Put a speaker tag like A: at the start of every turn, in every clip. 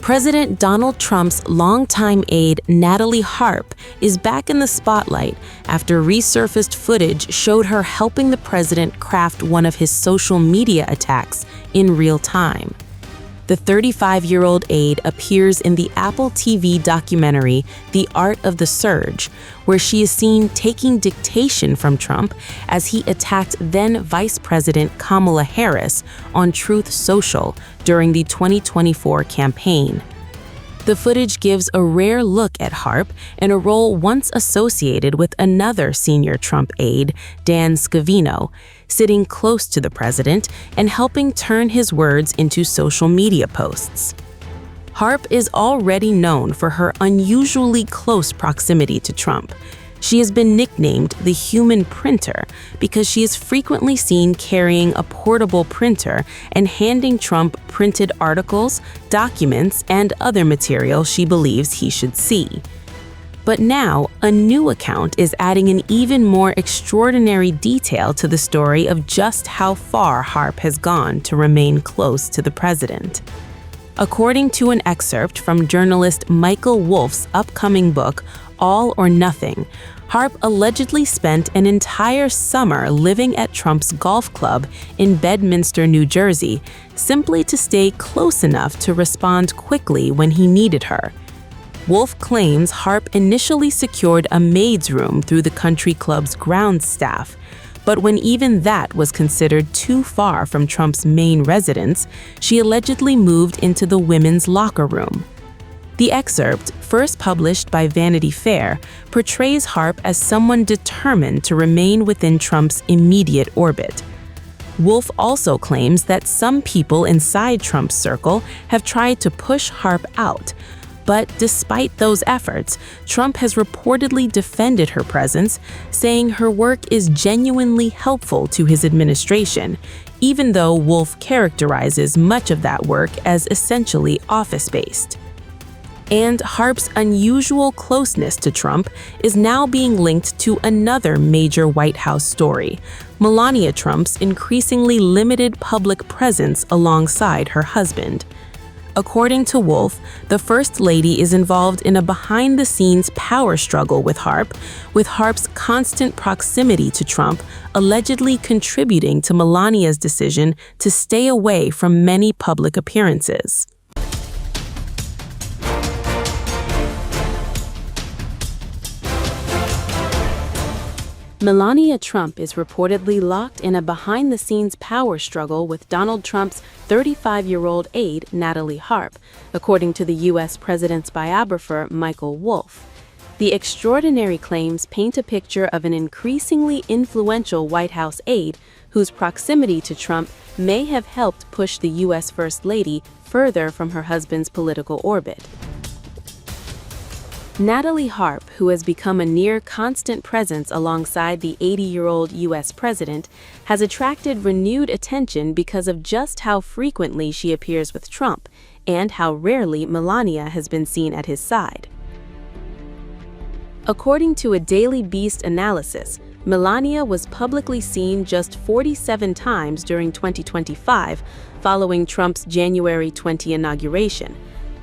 A: President Donald Trump's longtime aide Natalie Harp is back in the spotlight after resurfaced footage showed her helping the president craft one of his social media attacks in real time. The 35-year-old aide appears in the Apple TV documentary The Art of the Surge, where she is seen taking dictation from Trump as he attacked then Vice President Kamala Harris on Truth Social during the 2024 campaign. The footage gives a rare look at Harp in a role once associated with another senior Trump aide, Dan Scavino, sitting close to the president and helping turn his words into social media posts. Harp is already known for her unusually close proximity to Trump. She has been nicknamed the human printer because she is frequently seen carrying a portable printer and handing Trump printed articles, documents, and other material she believes he should see. But now, a new account is adding an even more extraordinary detail to the story of just how far Harp has gone to remain close to the president. According to an excerpt from journalist Michael Wolff's upcoming book, All or Nothing, Harp allegedly spent an entire summer living at Trump's golf club in Bedminster, New Jersey, simply to stay close enough to respond quickly when he needed her. Wolff claims Harp initially secured a maid's room through the country club's grounds staff, but when even that was considered too far from Trump's main residence, she allegedly moved into the women's locker room. The excerpt, first published by Vanity Fair, portrays Harp as someone determined to remain within Trump's immediate orbit. Wolff also claims that some people inside Trump's circle have tried to push Harp out, but despite those efforts, Trump has reportedly defended her presence, saying her work is genuinely helpful to his administration, even though Wolff characterizes much of that work as essentially office-based. And Harp's unusual closeness to Trump is now being linked to another major White House story, Melania Trump's increasingly limited public presence alongside her husband. According to Wolff, the First Lady is involved in a behind-the-scenes power struggle with Harp's constant proximity to Trump allegedly contributing to Melania's decision to stay away from many public appearances. Melania Trump is reportedly locked in a behind-the-scenes power struggle with Donald Trump's 35-year-old aide, Natalie Harp, according to the U.S. president's biographer, Michael Wolff. The extraordinary claims paint a picture of an increasingly influential White House aide whose proximity to Trump may have helped push the U.S. First Lady further from her husband's political orbit. Natalie Harp, who has become a near-constant presence alongside the 80-year-old U.S. president, has attracted renewed attention because of just how frequently she appears with Trump and how rarely Melania has been seen at his side. According to a Daily Beast analysis, Melania was publicly seen just 47 times during 2025, following Trump's January 20 inauguration.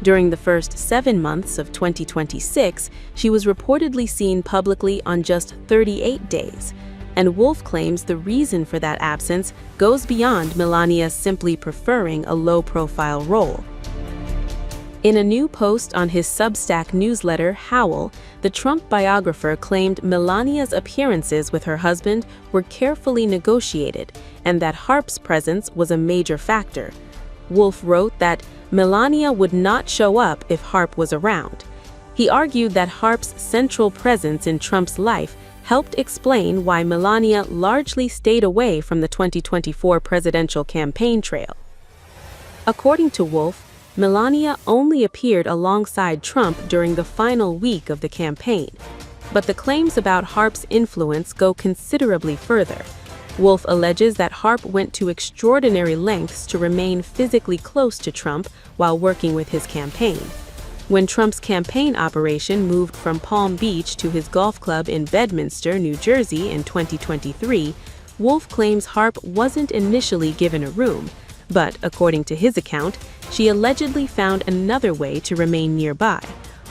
A: During the first 7 months of 2026, she was reportedly seen publicly on just 38 days, and Wolff claims the reason for that absence goes beyond Melania simply preferring a low-profile role. In a new post on his Substack newsletter, Howl, the Trump biographer claimed Melania's appearances with her husband were carefully negotiated and that Harp's presence was a major factor. Wolff wrote that Melania would not show up if Harp was around. He argued that Harp's central presence in Trump's life helped explain why Melania largely stayed away from the 2024 presidential campaign trail. According to Wolff, Melania only appeared alongside Trump during the final week of the campaign, but the claims about Harp's influence go considerably further. Wolff alleges that Harp went to extraordinary lengths to remain physically close to Trump while working with his campaign. When Trump's campaign operation moved from Palm Beach to his golf club in Bedminster, New Jersey in 2023, Wolff claims Harp wasn't initially given a room, But, according to his account, she allegedly found another way to remain nearby.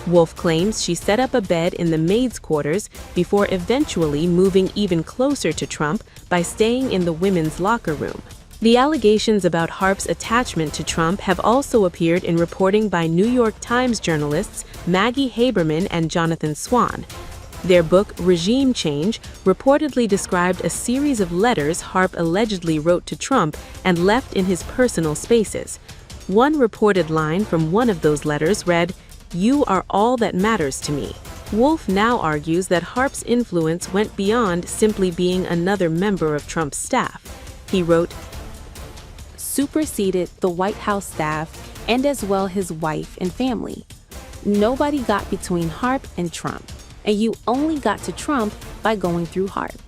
A: Wolf claims she set up a bed in the maids' quarters before eventually moving even closer to Trump by staying in the women's locker room. The allegations about Harp's attachment to Trump have also appeared in reporting by New York Times journalists Maggie Haberman and Jonathan Swan. Their book, Regime Change, reportedly described a series of letters Harp allegedly wrote to Trump and left in his personal spaces. One reported line from one of those letters read, "You are all that matters to me." Wolf now argues that Harp's influence went beyond simply being another member of Trump's staff. He wrote, "Superseded the White House staff and as well his wife and family. Nobody got between Harp and Trump, and you only got to Trump by going through Harp."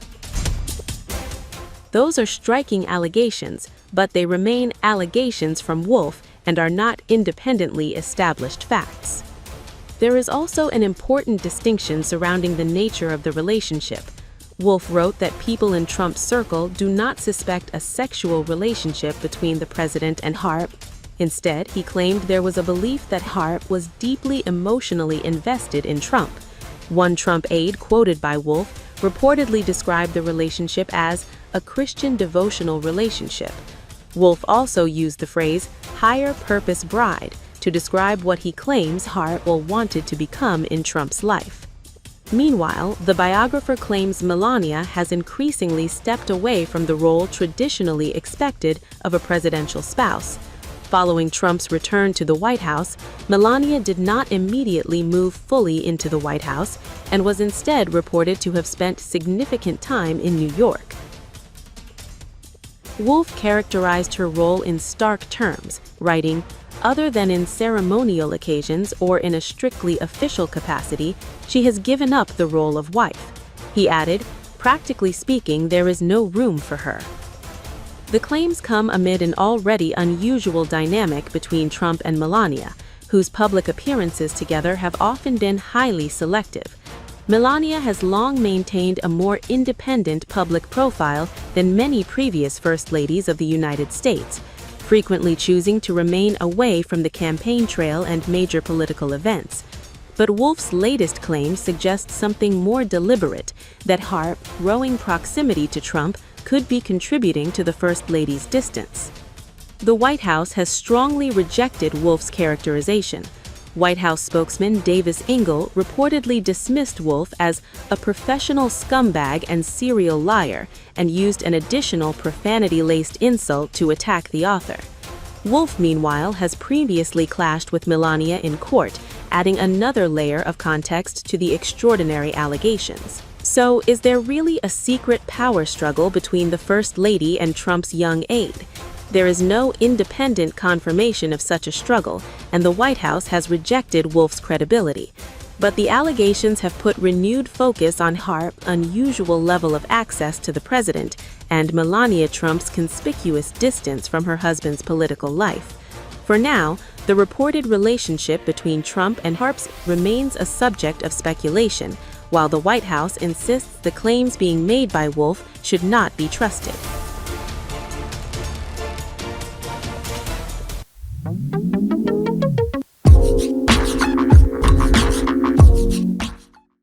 A: Those are striking allegations, but they remain allegations from Wolf and are not independently established facts. There is also an important distinction surrounding the nature of the relationship. Wolf wrote that people in Trump's circle do not suspect a sexual relationship between the president and Harp. Instead, he claimed there was a belief that Harp was deeply emotionally invested in Trump. One Trump aide quoted by Wolf reportedly described the relationship as a Christian devotional relationship. Wolf also used the phrase higher purpose bride to describe what he claims Harp wanted to become in Trump's life. Meanwhile, the biographer claims Melania has increasingly stepped away from the role traditionally expected of a presidential spouse. Following Trump's return to the White House, Melania did not immediately move fully into the White House and was instead reported to have spent significant time in New York. Wolf characterized her role in stark terms, writing, "Other than in ceremonial occasions or in a strictly official capacity, she has given up the role of wife." He added, "Practically speaking, there is no room for her." The claims come amid an already unusual dynamic between Trump and Melania, whose public appearances together have often been highly selective. Melania has long maintained a more independent public profile than many previous First Ladies of the United States, frequently choosing to remain away from the campaign trail and major political events. But Wolf's latest claim suggests something more deliberate, that Harp, growing proximity to Trump, could be contributing to the First Lady's distance. The White House has strongly rejected Wolf's characterization. White House spokesman Davis Ingle reportedly dismissed Wolf as a professional scumbag and serial liar and used an additional profanity-laced insult to attack the author. Wolf, meanwhile, has previously clashed with Melania in court, adding another layer of context to the extraordinary allegations. So, is there really a secret power struggle between the First Lady and Trump's young aide? There is no independent confirmation of such a struggle, and the White House has rejected Wolf's credibility. But the allegations have put renewed focus on Harp's unusual level of access to the president and Melania Trump's conspicuous distance from her husband's political life. For now, the reported relationship between Trump and Harp remains a subject of speculation, while the White House insists the claims being made by Wolf should not be trusted.